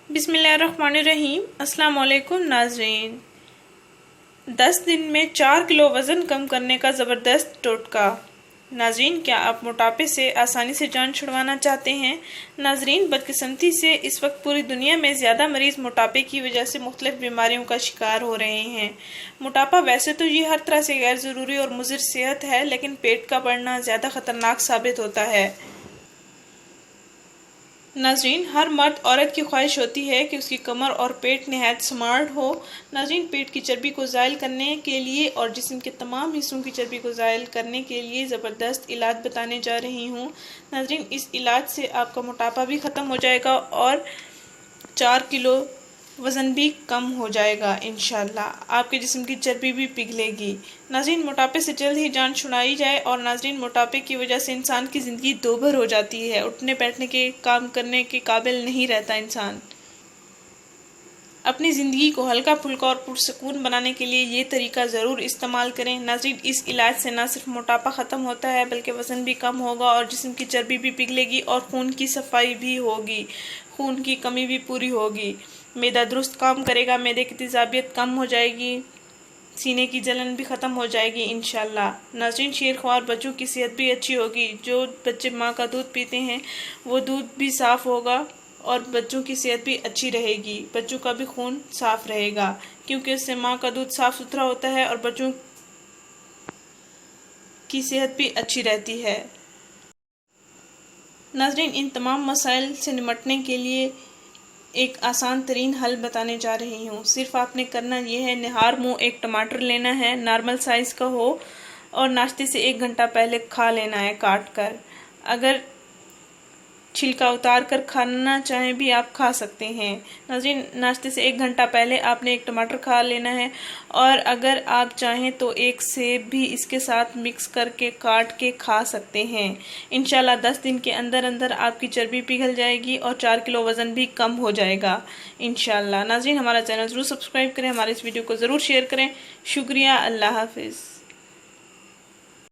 बिस्मिल्लाहिर्रहमानिर्रहीम। अस्सलाम वालेकुम नाज़रीन। 10 दिन में 4 किलो वज़न कम करने का ज़बरदस्त टोटका। नाज़रीन, क्या आप मोटापे से आसानी से जान छुड़वाना चाहते हैं? नाज़रीन, बदकिस्मती से इस वक्त पूरी दुनिया में ज़्यादा मरीज़ मोटापे की वजह से मुख्तलिफ बीमारियों का शिकार हो रहे हैं। मोटापा वैसे तो ये हर तरह से गैर ज़रूरी और मुज़िर सेहत है, लेकिन पेट का बढ़ना ज़्यादा ख़तरनाक साबित होता है। नाज़रीन, हर मर्द औरत की ख्वाहिश होती है कि उसकी कमर और पेट नहायत स्मार्ट हो। नाज़रीन, पेट की चर्बी को ज़ायल करने के लिए और जिस्म के तमाम हिस्सों की चर्बी को ज़ायल करने के लिए ज़बरदस्त इलाज बताने जा रही हूँ। नाज़रीन, इस इलाज से आपका मोटापा भी ख़त्म हो जाएगा और 4 किलो वज़न भी कम हो जाएगा। इंशाल्लाह आपके जिस्म की चर्बी भी पिघलेगी। नाज़रीन, मोटापे से जल्द ही जान छुड़ाई जाए। और नाज़रीन, मोटापे की वजह से इंसान की ज़िंदगी दोभर हो जाती है, उठने बैठने के काम करने के काबिल नहीं रहता इंसान। अपनी ज़िंदगी को हल्का फुल्का और पुरसकून बनाने के लिए ये तरीका ज़रूर इस्तेमाल करें। नाज़रीन, इस इलाज से न सिर्फ मोटापा ख़त्म होता है बल्कि वज़न भी कम होगा और जिस्म की चर्बी भी पिघलेगी और खून की सफाई भी होगी, खून की कमी भी पूरी होगी, मैदा दुरुस्त काम करेगा, मैदे की तेज़ाबियत कम हो जाएगी, सीने की जलन भी ख़त्म हो जाएगी इंशाल्लाह। नाज़रीन, शेरख्वार बच्चों की सेहत भी अच्छी होगी। जो बच्चे माँ का दूध पीते हैं वो दूध भी साफ़ होगा और बच्चों की सेहत भी अच्छी रहेगी। बच्चों का भी खून साफ़ रहेगा क्योंकि उससे माँ का दूध साफ़ सुथरा होता है और बच्चों की सेहत भी अच्छी रहती है। नाज़रीन, इन तमाम मसाइल से निपटने के लिए एक आसान तरीन हल बताने जा रही हूँ। सिर्फ आपने करना यह है, निहार मुँह एक टमाटर लेना है, नॉर्मल साइज़ का हो, और नाश्ते से 1 घंटा पहले खा लेना है काट कर। अगर छिलका उतार कर खाना चाहें भी आप खा सकते हैं। नाज़रीन, नाश्ते से 1 घंटा पहले आपने एक टमाटर खा लेना है और अगर आप चाहें तो एक सेब भी इसके साथ मिक्स करके काट के खा सकते हैं। इंशाल्लाह 10 दिन के अंदर अंदर आपकी चर्बी पिघल जाएगी और 4 किलो वज़न भी कम हो जाएगा इंशाल्लाह। नाज़रीन, हमारा चैनल ज़रूर सब्सक्राइब करें, हमारे इस वीडियो को ज़रूर शेयर करें। शुक्रिया। अल्लाह हाफिज़।